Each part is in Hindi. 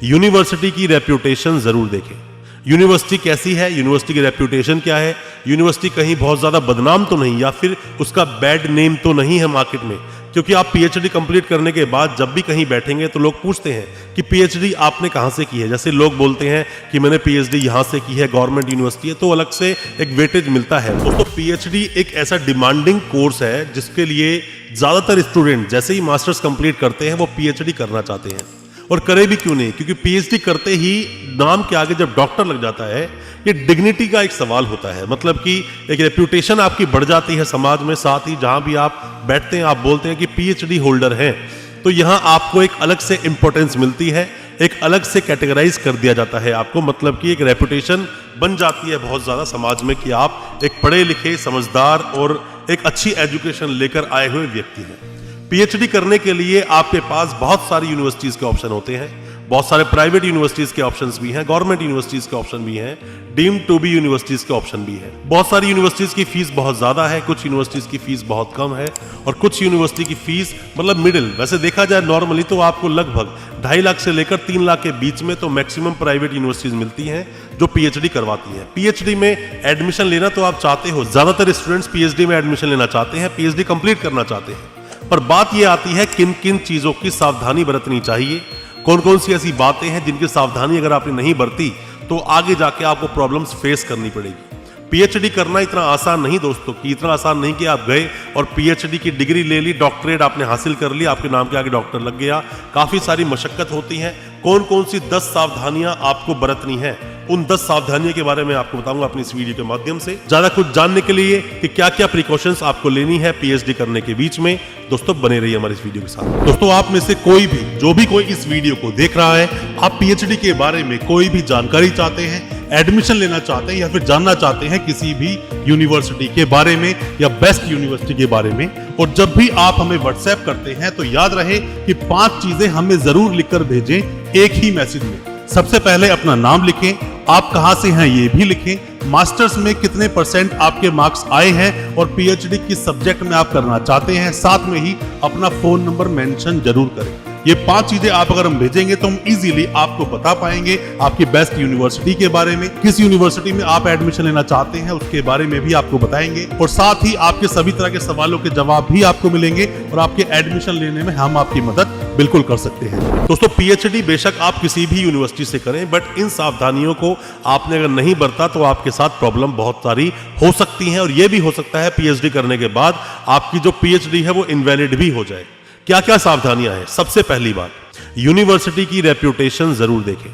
यूनिवर्सिटी की रेप्यूटेशन जरूर देखें। यूनिवर्सिटी कैसी है, यूनिवर्सिटी की रेप्यूटेशन क्या है, यूनिवर्सिटी कहीं बहुत ज्यादा बदनाम तो नहीं या फिर उसका बैड नेम तो नहीं है मार्केट में। क्योंकि आप पीएचडी कंप्लीट करने के बाद जब भी कहीं बैठेंगे तो लोग पूछते हैं कि पीएचडी आपने कहां से की है। जैसे लोग बोलते हैं कि मैंने पीएचडी यहां से की है, गवर्नमेंट यूनिवर्सिटी है, तो अलग से एक वेटेज मिलता है। दोस्तों पीएचडी एक ऐसा डिमांडिंग कोर्स है जिसके लिए ज्यादातर स्टूडेंट जैसे ही मास्टर्स कंप्लीट करते हैं वो पीएचडी करना चाहते हैं। और करे भी क्यों नहीं, क्योंकि पीएचडी करते ही नाम के आगे जब डॉक्टर लग जाता है ये डिग्निटी का एक सवाल होता है। मतलब कि एक रेप्यूटेशन आपकी बढ़ जाती है समाज में, साथ ही जहां भी आप बैठते हैं आप बोलते हैं कि पीएचडी होल्डर हैं, तो यहां आपको एक अलग से इंपॉर्टेंस मिलती है, एक अलग से कैटेगराइज कर दिया जाता है आपको। मतलब कि एक रेप्यूटेशन बन जाती है बहुत ज्यादा समाज में कि आप एक पढ़े लिखे, समझदार और एक अच्छी एजुकेशन लेकर आए हुए व्यक्ति हैं। पीएचडी करने के लिए आपके पास बहुत सारी यूनिवर्सिटीज के ऑप्शन होते हैं, बहुत सारे प्राइवेट यूनिवर्सिटीज के ऑप्शंस भी हैं, गवर्नमेंट यूनिवर्सिटीज के ऑप्शन भी हैं, डीम्ड टू बी यूनिवर्सिटीज के ऑप्शन भी हैं। बहुत सारी यूनिवर्सिटीज की फीस बहुत ज्यादा है, कुछ यूनिवर्सिटीज की फीस बहुत कम है और कुछ यूनिवर्सिटी की फीस मतलब मिडिल। वैसे देखा जाए नॉर्मली तो आपको लगभग 2.5 लाख से लेकर 3 लाख के बीच में तो मैक्सिमम प्राइवेट यूनिवर्सिटीज मिलती हैं जो पीएचडी करवाती हैं। पीएचडी में एडमिशन लेना तो आप चाहते हो, ज्यादातर स्टूडेंट्स पीएचडी में एडमिशन लेना चाहते हैं, पीएचडी कंप्लीट करना चाहते हैं, पर बात यह आती है किन किन चीजों की सावधानी बरतनी चाहिए, कौन कौन सी ऐसी बातें हैं जिनकी सावधानी अगर आपने नहीं बरती तो आगे जाके आपको प्रॉब्लम्स फेस करनी पड़ेगी। पीएचडी करना इतना आसान नहीं दोस्तों, कि इतना आसान नहीं कि आप गए और पीएचडी की डिग्री ले ली, डॉक्टरेट आपने हासिल कर ली, आपके नाम के आगे डॉक्टर लग गया। काफी सारी मशक्कत होती है। कौन कौन सी 10 सावधानियां आपको बरतनी है, उन 10 सावधानियों के बारे में आपको बताऊंगा अपनी इस वीडियो के माध्यम से। ज्यादा कुछ जानने के लिए कि क्या क्या प्रिकॉशंस आपको लेनी है पीएचडी करने के बीच में, दोस्तों बने रहिए हमारे इस वीडियो के साथ। दोस्तों आप में से कोई भी, जो भी कोई इस वीडियो को देख रहा है, आप पीएचडी के बारे में कोई भी जानकारी चाहते हैं, एडमिशन लेना चाहते हैं या फिर जानना चाहते हैं किसी भी यूनिवर्सिटी के बारे में या बेस्ट यूनिवर्सिटी के बारे में, और जब भी आप हमें व्हाट्सएप करते हैं तो याद रहे कि 5 चीजें हमें जरूर लिखकर भेजें एक ही मैसेज में। सबसे पहले अपना नाम लिखें, आप कहां से हैं ये भी लिखें, मास्टर्स में कितने % आपके मार्क्स आए हैं और पीएचडी किस सब्जेक्ट में आप करना चाहते हैं, साथ में ही अपना फोन नंबर मेंशन जरूर करें। ये 5 चीजें आप अगर हम भेजेंगे तो हम इजीली आपको बता पाएंगे आपकी बेस्ट यूनिवर्सिटी के बारे में, किस यूनिवर्सिटी में आप एडमिशन लेना चाहते हैं उसके बारे में भी आपको बताएंगे, और साथ ही आपके सभी तरह के सवालों के जवाब भी आपको मिलेंगे और आपके एडमिशन लेने में हम आपकी मदद बिल्कुल कर सकते हैं। दोस्तों पीएचडी बेशक आप किसी भी यूनिवर्सिटी से करें, बट इन सावधानियों को आपने अगर नहीं बरता तो आपके साथ प्रॉब्लम बहुत सारी हो सकती है। और यह भी हो सकता है पीएचडी करने के बाद आपकी जो पीएचडी है वो इनवैलिड भी हो जाए। क्या क्या सावधानियां हैं? सबसे पहली बात, यूनिवर्सिटी की रेप्यूटेशन जरूर देखें।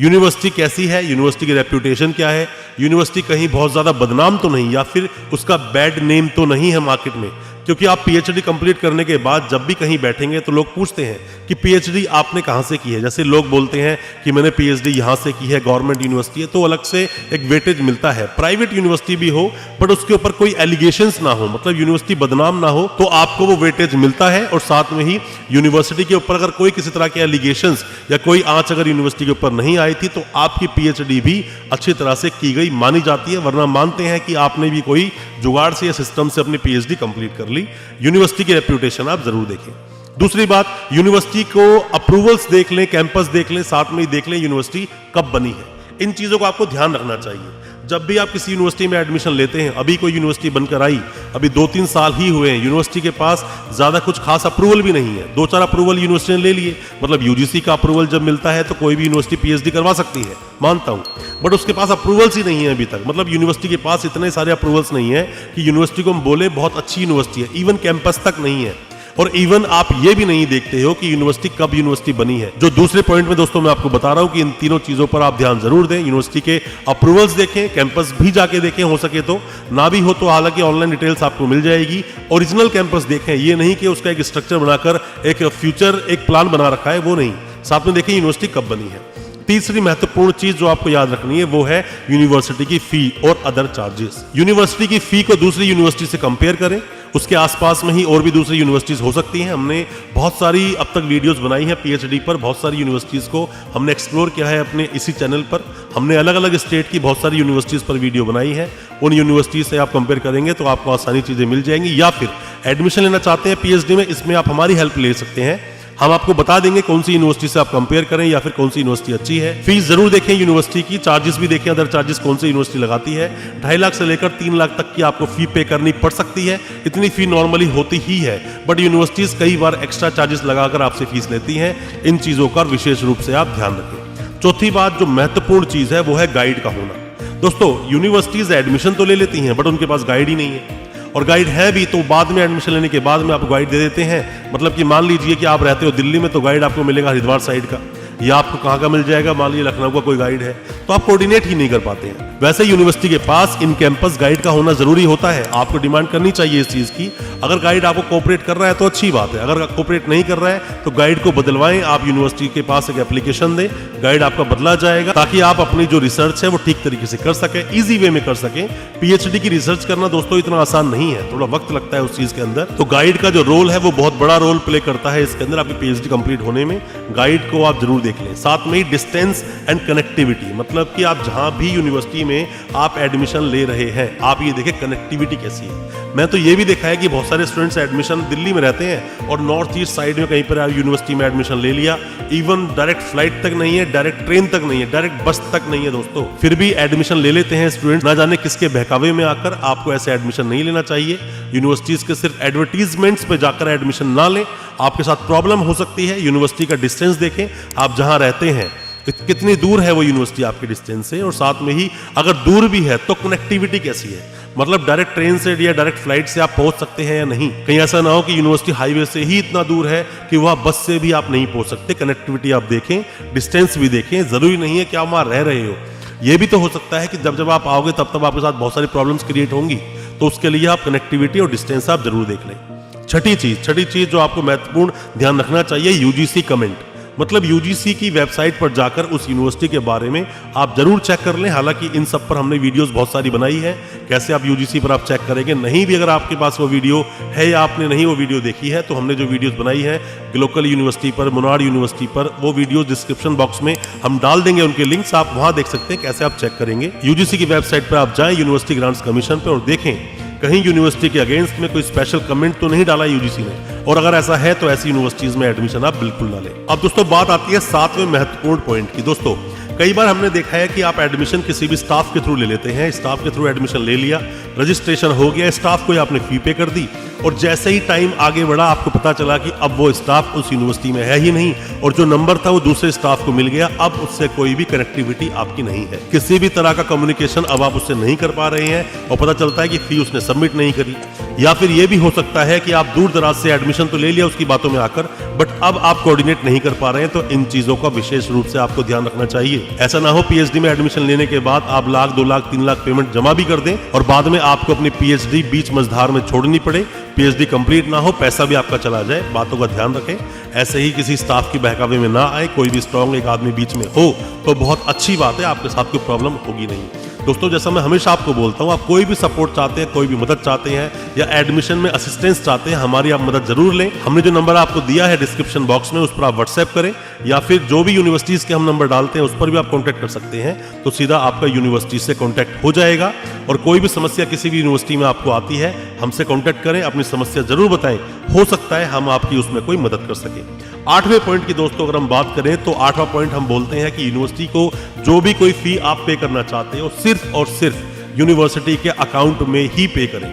यूनिवर्सिटी कैसी है, यूनिवर्सिटी की रेप्यूटेशन क्या है, यूनिवर्सिटी कहीं बहुत ज्यादा बदनाम तो नहीं या फिर उसका बैड नेम तो नहीं है मार्केट में। क्योंकि आप पीएचडी कंप्लीट करने के बाद जब भी कहीं बैठेंगे तो लोग पूछते हैं कि पीएचडी आपने कहां से की है। जैसे लोग बोलते हैं कि मैंने पीएचडी यहां से की है, गवर्नमेंट यूनिवर्सिटी है, तो अलग से एक वेटेज मिलता है। प्राइवेट यूनिवर्सिटी भी हो बट उसके ऊपर कोई एलिगेशंस ना हो, मतलब यूनिवर्सिटी बदनाम ना हो, तो आपको वो वेटेज मिलता है। और साथ में ही यूनिवर्सिटी के ऊपर अगर कोई किसी तरह के एलिगेशंस या कोई आंच अगर यूनिवर्सिटी के ऊपर नहीं आई थी तो आपकी पीएचडी भी अच्छी तरह से की गई मानी जाती है, वरना मानते हैं कि आपने भी कोई जुगाड़ से या सिस्टम से अपनी पीएचडी कंप्लीट कर ली। यूनिवर्सिटी की रेप्यूटेशन आप जरूर देखें। दूसरी बात, यूनिवर्सिटी को अप्रूवल्स देख लें, कैंपस देख लें, साथ में ही देख लें यूनिवर्सिटी कब बनी है। इन चीजों को आपको ध्यान रखना चाहिए। जब भी आप किसी यूनिवर्सिटी में एडमिशन लेते हैं, अभी कोई यूनिवर्सिटी बनकर आई, अभी 2-3 साल ही हुए हैं, यूनिवर्सिटी के पास ज्यादा कुछ खास अप्रूवल भी नहीं है, 2-4 अप्रूवल यूनिवर्सिटी ने ले लिए। मतलब यूजीसी का अप्रूवल जब मिलता है तो कोई भी यूनिवर्सिटी पीएचडी करवा सकती है, मानता हूं, बट उसके पास अप्रूवल्स ही नहीं है अभी तक। मतलब यूनिवर्सिटी के पास इतने सारे अप्रूवल्स नहीं है कि यूनिवर्सिटी को हम बोले बहुत अच्छी यूनिवर्सिटी है, इवन कैंपस तक नहीं है। और इवन आप ये भी नहीं देखते हो कि यूनिवर्सिटी कब यूनिवर्सिटी बनी है। जो दूसरे पॉइंट में दोस्तों मैं आपको बता रहा हूं कि इन तीनों चीजों पर आप ध्यान जरूर दें। यूनिवर्सिटी के अप्रूवल्स देखें, कैंपस भी जाके देखें, हो सके तो, ना भी हो तो हालांकि ऑनलाइन डिटेल्स आपको मिल जाएगी। ओरिजिनल कैंपस देखें, ये नहीं कि उसका एक स्ट्रक्चर बनाकर एक फ्यूचर एक प्लान बना रखा है, वो नहीं। साथ में देखें यूनिवर्सिटी कब बनी है। तीसरी महत्वपूर्ण चीज जो आपको याद रखनी है वो है यूनिवर्सिटी की फी और अदर चार्जेस। यूनिवर्सिटी की फी को दूसरी यूनिवर्सिटी से कंपेयर करें, उसके आसपास में ही और भी दूसरी यूनिवर्सिटीज हो सकती हैं। हमने बहुत सारी अब तक वीडियोस बनाई हैं पीएचडी पर, बहुत सारी यूनिवर्सिटीज को हमने एक्सप्लोर किया है अपने इसी चैनल पर। हमने अलग अलग स्टेट की बहुत सारी यूनिवर्सिटीज पर वीडियो बनाई है। उन यूनिवर्सिटीज से आप कंपेयर करेंगे तो आपको आसानी चीजें मिल जाएंगी। या फिर एडमिशन लेना चाहते हैं पीएचडी में, इसमें आप हमारी हेल्प ले सकते हैं। हम आपको बता देंगे कौन सी यूनिवर्सिटी से आप कंपेयर करें या फिर कौन सी यूनिवर्सिटी अच्छी है। फीस जरूर देखें यूनिवर्सिटी की, चार्जेस भी देखें, अदर चार्जेस कौन सी यूनिवर्सिटी लगाती है। 2.5 लाख से लेकर 3 लाख तक की आपको फी पे करनी पड़ सकती है, इतनी फी नॉर्मली होती ही है, बट यूनिवर्सिटीज कई बार एक्स्ट्रा चार्जेस लगाकर आपसे फीस लेती हैं। इन चीजों का विशेष रूप से आप ध्यान रखें। चौथी बात जो महत्वपूर्ण चीज है वो है गाइड का होना। दोस्तों यूनिवर्सिटीज एडमिशन तो ले लेती हैं, बट उनके पास गाइड ही नहीं है, और गाइड है भी तो बाद में एडमिशन लेने के बाद में आपको गाइड दे देते हैं। मतलब कि मान लीजिए कि आप रहते हो दिल्ली में, तो गाइड आपको मिलेगा हरिद्वार साइड का, या आपको कहाँ का मिल जाएगा, मान लीजिए लखनऊ का कोई गाइड है, तो आप कोऑर्डिनेट ही नहीं कर पाते हैं। वैसे यूनिवर्सिटी के पास इन कैंपस गाइड का होना जरूरी होता है, आपको डिमांड करनी चाहिए इस चीज की। अगर गाइड आपको कोऑपरेट कर रहा है तो अच्छी बात है, अगर कोऑपरेट नहीं कर रहा है तो गाइड को बदलवाएं। आप यूनिवर्सिटी के पास एक एप्लीकेशन दें, गाइड आपका बदला जाएगा, ताकि आप अपनी जो रिसर्च है वो ठीक तरीके से कर सके, इजी वे में कर सके। पीएचडी की रिसर्च करना दोस्तों इतना आसान नहीं है, थोड़ा वक्त लगता है उस चीज के अंदर। तो गाइड का जो रोल है वो बहुत बड़ा रोल प्ले करता है इसके अंदर, आपकी पीएचडी कंप्लीट होने में। गाइड को आप जरूर देख लें। साथ में डिस्टेंस एंड कनेक्टिविटी, मतलब कि आप जहां भी यूनिवर्सिटी में आप एडमिशन ले रहे हैं, आप ये देखें कनेक्टिविटी कैसी है। मैं तो ये भी देखा है कि बहुत सारे स्टूडेंट्स एडमिशन दिल्ली में रहते हैं और नॉर्थ ईस्ट साइड में कहीं पर यूनिवर्सिटी में एडमिशन ले लिया, इवन डायरेक्ट फ्लाइट तक नहीं है, डायरेक्ट ट्रेन तक नहीं है, डायरेक्ट बस तक नहीं है दोस्तों, फिर भी एडमिशन ले लेते हैं स्टूडेंट, ना जाने किसके बहकावे में आकर। आपको ऐसे एडमिशन नहीं लेना चाहिए। यूनिवर्सिटीज के सिर्फ एडवर्टीजमेंट्स पे जाकर एडमिशन ना लें, आपके साथ प्रॉब्लम हो सकती है। यूनिवर्सिटी का डिस्टेंस देखें, आप जहां रहते हैं कितनी दूर है वो यूनिवर्सिटी आपके डिस्टेंस से, और साथ में ही अगर दूर भी है तो कनेक्टिविटी कैसी है, मतलब डायरेक्ट ट्रेन से या डायरेक्ट फ्लाइट से आप पहुंच सकते हैं या नहीं। कहीं ऐसा ना हो कि यूनिवर्सिटी हाईवे से ही इतना दूर है कि वहां बस से भी आप नहीं पहुंच सकते। कनेक्टिविटी आप देखें, डिस्टेंस भी देखें, जरूरी नहीं है कि आप वहां रह रहे हो। ये भी तो हो सकता है कि जब आप आओगे तब आपके साथ बहुत सारी प्रॉब्लम्स क्रिएट होंगी, तो उसके लिए आप कनेक्टिविटी और डिस्टेंस आप जरूर देख लें। छठी चीज जो आपको महत्वपूर्ण ध्यान रखना चाहिए, यूजीसी कमेंट। मतलब यूजीसी की वेबसाइट पर जाकर उस यूनिवर्सिटी के बारे में आप जरूर चेक कर लें। हालांकि इन सब पर हमने वीडियोस बहुत सारी बनाई है, कैसे आप यूजीसी पर आप चेक करेंगे। नहीं भी अगर आपके पास वो वीडियो है या आपने नहीं वो वीडियो देखी है, तो हमने जो वीडियोस बनाई है लोकल यूनिवर्सिटी पर, मुनार यूनिवर्सिटी पर, वो वीडियो डिस्क्रिप्शन बॉक्स में हम डाल देंगे, उनके लिंक्स आप वहां देख सकते हैं कैसे आप चेक करेंगे। यूजीसी की वेबसाइट पर आप जाएं, यूनिवर्सिटी ग्रांट्स कमीशन पर, और देखें कहीं यूनिवर्सिटी के अगेंस्ट में कोई स्पेशल कमेंट तो नहीं डाला यूजीसी ने, और अगर ऐसा है तो ऐसी यूनिवर्सिटीज में एडमिशन आप बिल्कुल ना लें। अब दोस्तों बात आती है 7वें महत्वपूर्ण पॉइंट की। दोस्तों कई बार हमने देखा है कि आप एडमिशन किसी भी स्टाफ के थ्रू ले लेते हैं, स्टाफ के थ्रू एडमिशन ले लिया, रजिस्ट्रेशन हो गया, स्टाफ को आपने फी पे कर दी, और जैसे ही टाइम आगे बढ़ा आपको पता चला कि अब वो स्टाफ उस यूनिवर्सिटी में है ही नहीं, और जो नंबर था वो दूसरे स्टाफ को मिल गया। अब उससे कोई भी कनेक्टिविटी आपकी नहीं है, किसी भी तरह का कम्युनिकेशन अब आप उससे नहीं कर पा रहे हैं, और पता चलता है कि फी उसने सबमिट नहीं करी। या फिर ये भी हो सकता है कि आप दूर दराज से एडमिशन तो ले लिया उसकी बातों में आकर, बट अब आप कोऑर्डिनेट नहीं कर पा रहे हैं। तो इन चीजों का विशेष रूप से आपको ध्यान रखना चाहिए। ऐसा ना हो पीएचडी में एडमिशन लेने के बाद आप 1 लाख 2 लाख 3 लाख पेमेंट जमा भी कर दें और बाद में आपको अपनी पीएचडी बीच मझधार में छोड़नी पड़े, पीएचडी कंप्लीट ना हो, पैसा भी आपका चला जाए। बातों का ध्यान रखें, ऐसे ही किसी स्टाफ की बहकावे में ना आए। कोई भी स्ट्रांग एक आदमी बीच में हो तो बहुत अच्छी बात है, आपके साथ कोई प्रॉब्लम होगी नहीं। दोस्तों जैसा मैं हमेशा आपको बोलता हूँ, आप कोई भी सपोर्ट चाहते हैं, कोई भी मदद चाहते हैं या एडमिशन में असिस्टेंस चाहते हैं, हमारी आप मदद जरूर लें। हमने जो नंबर आपको दिया है डिस्क्रिप्शन बॉक्स में, उस पर आप व्हाट्सएप करें, या फिर जो भी यूनिवर्सिटीज के हम नंबर डालते हैं उस पर भी आप कांटेक्ट कर सकते हैं, तो सीधा आपका यूनिवर्सिटी से कांटेक्ट हो जाएगा। और कोई भी समस्या किसी भी यूनिवर्सिटी में आपको आती है, हमसे कांटेक्ट करें, अपनी समस्या जरूर बताएं, हो सकता है हम आपकी उसमें कोई मदद कर सकें। 8वें पॉइंट की दोस्तों अगर हम बात करें तो 8वां पॉइंट हम बोलते हैं कि यूनिवर्सिटी को जो भी कोई फी आप पे करना चाहते हो, सिर्फ और सिर्फ यूनिवर्सिटी के अकाउंट में ही पे करें।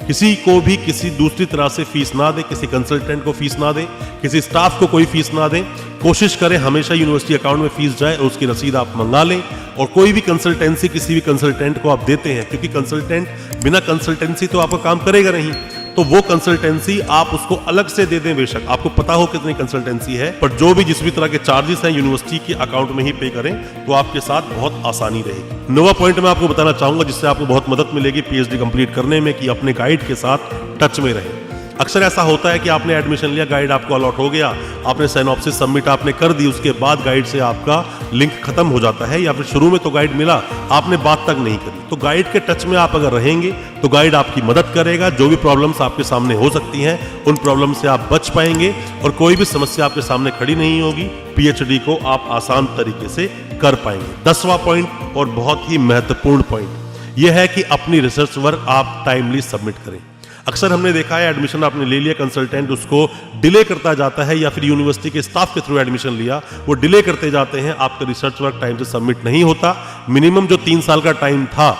किसी को भी किसी दूसरी तरह से फीस ना दें, किसी कंसल्टेंट को फीस ना दें, किसी स्टाफ को कोई फीस ना दें। कोशिश करें हमेशा यूनिवर्सिटी अकाउंट में फीस जाए और उसकी रसीद आप मंगा लें। और कोई भी कंसल्टेंसी किसी भी कंसल्टेंट को आप देते हैं, क्योंकि कंसल्टेंट बिना कंसल्टेंसी तो आपका काम करेगा नहीं, तो वो कंसल्टेंसी आप उसको अलग से दे दें। बेशक आपको पता हो कितनी कंसल्टेंसी है, पर जो भी जिस भी तरह के चार्जेस हैं यूनिवर्सिटी के अकाउंट में ही पे करें, तो आपके साथ बहुत आसानी रहेगी। 9वां पॉइंट मैं आपको बताना चाहूंगा जिससे आपको बहुत मदद मिलेगी पीएचडी कंप्लीट करने में, कि अपने गाइड के साथ टच में रहें। अक्सर ऐसा होता है कि आपने एडमिशन लिया, गाइड आपको अलॉट हो गया, आपने साइनॉप्सिस सबमिट आपने कर दी, उसके बाद गाइड से आपका लिंक खत्म हो जाता है, या फिर शुरू में तो गाइड मिला, आपने बात तक नहीं करी। तो गाइड के टच में आप अगर रहेंगे तो गाइड आपकी मदद करेगा। जो भी प्रॉब्लम्स आपके सामने हो सकती हैं, उन प्रॉब्लम से आप बच पाएंगे और कोई भी समस्या आपके सामने खड़ी नहीं होगी। पीएचडी को आप आसान तरीके से कर पाएंगे। 10वां पॉइंट और बहुत ही महत्वपूर्ण पॉइंट यह है कि अपनी रिसर्च वर्क आप टाइमली सबमिट करें। अक्सर हमने देखा है एडमिशन आपने ले लिया, कंसल्टेंट उसको डिले करता जाता है, या फिर यूनिवर्सिटी के स्टाफ के थ्रू एडमिशन लिया, वो डिले करते जाते हैं, आपका रिसर्च वर्क टाइम से सबमिट नहीं होता। मिनिमम जो 3 साल का टाइम था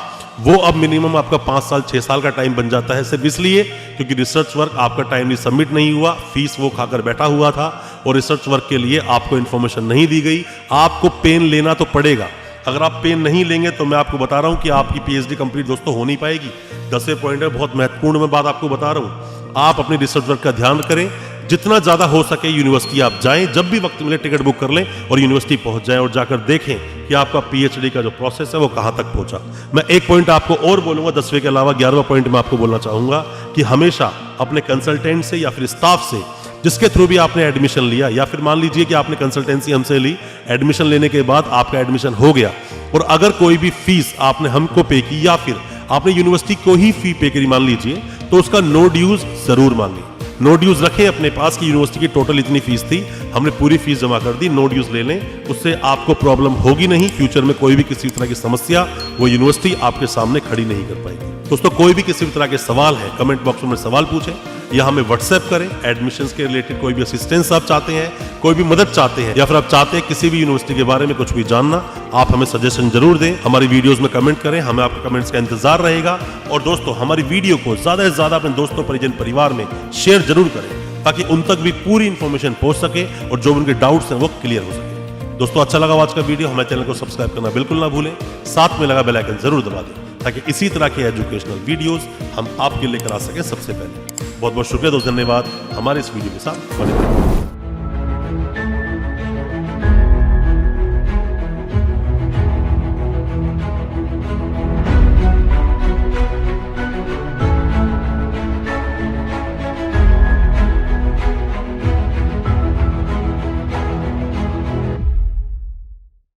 वो अब मिनिमम आपका 5 साल 6 साल का टाइम बन जाता है, सिर्फ इसलिए क्योंकि रिसर्च वर्क आपका टाइमली सबमिट नहीं हुआ, फीस वो खाकर बैठा हुआ था और रिसर्च वर्क के लिए आपको इन्फॉर्मेशन नहीं दी गई। आपको पेन लेना तो पड़ेगा, अगर आप पेन नहीं लेंगे तो मैं आपको बता रहा हूं कि आपकी पीएचडी कंप्लीट दोस्तों हो नहीं पाएगी। 10वें पॉइंट है, बहुत महत्वपूर्ण मैं बात आपको बता रहा हूं, आप अपने रिसर्च वर्क का ध्यान करें, जितना ज्यादा हो सके यूनिवर्सिटी आप जाएं, जब भी वक्त मिले टिकट बुक कर लें और यूनिवर्सिटी पहुंच जाएं और जाकर देखें कि आपका पीएचडी का जो प्रोसेस है वो कहां तक पहुंचा। मैं एक पॉइंट आपको और बोलूंगा 10वें के अलावा, 11वां पॉइंट मैं आपको बोलना चाहूंगा कि हमेशा अपने कंसल्टेंट से या फिर स्टाफ से जिसके थ्रू भी आपने एडमिशन लिया, या फिर मान लीजिए कि आपने कंसल्टेंसी हमसे ली, एडमिशन लेने के बाद आपका एडमिशन हो गया और अगर कोई भी फीस आपने हमको पे की या फिर आपने यूनिवर्सिटी को ही फी पे करी मान लीजिए, तो उसका नो ड्यूज जरूर मांगे। नो ड्यूज रखें अपने पास कि यूनिवर्सिटी की टोटल इतनी फीस थी, हमने पूरी फीस जमा कर दी, नो ड्यूज ले लें, उससे आपको प्रॉब्लम होगी नहीं। फ्यूचर में कोई भी किसी तरह की समस्या वो यूनिवर्सिटी आपके सामने खड़ी नहीं कर पाएगी। दोस्तों कोई भी किसी भी तरह के सवाल है कमेंट बॉक्स में सवाल पूछें या हमें व्हाट्सएप करें। एडमिशंस के रिलेटेड कोई भी असिस्टेंस आप चाहते हैं, कोई भी मदद चाहते हैं, या फिर आप चाहते हैं किसी भी यूनिवर्सिटी के बारे में कुछ भी जानना, आप हमें सजेशन जरूर दें, हमारी वीडियोस में कमेंट करें, हमें आपके कमेंट्स का इंतजार रहेगा। और दोस्तों हमारी वीडियो को ज्यादा से ज्यादा अपने दोस्तों परिजन परिवार में शेयर जरूर करें ताकि उन तक भी पूरी इंफॉर्मेशन पहुंच सके और जो उनके डाउट्स हैं वो क्लियर हो सके। दोस्तों अच्छा लगा आज का वीडियो, हमारे चैनल को सब्सक्राइब करना बिल्कुल ना भूलें, साथ में लगा बेल आइकन जरूर दबा दें ताकि इसी तरह के एजुकेशनल वीडियोस हम आपके लेकर आ सकें सबसे पहले। बहुत बहुत शुक्रिया दोस्त, धन्यवाद हमारे इस वीडियो के साथ बने रहिए।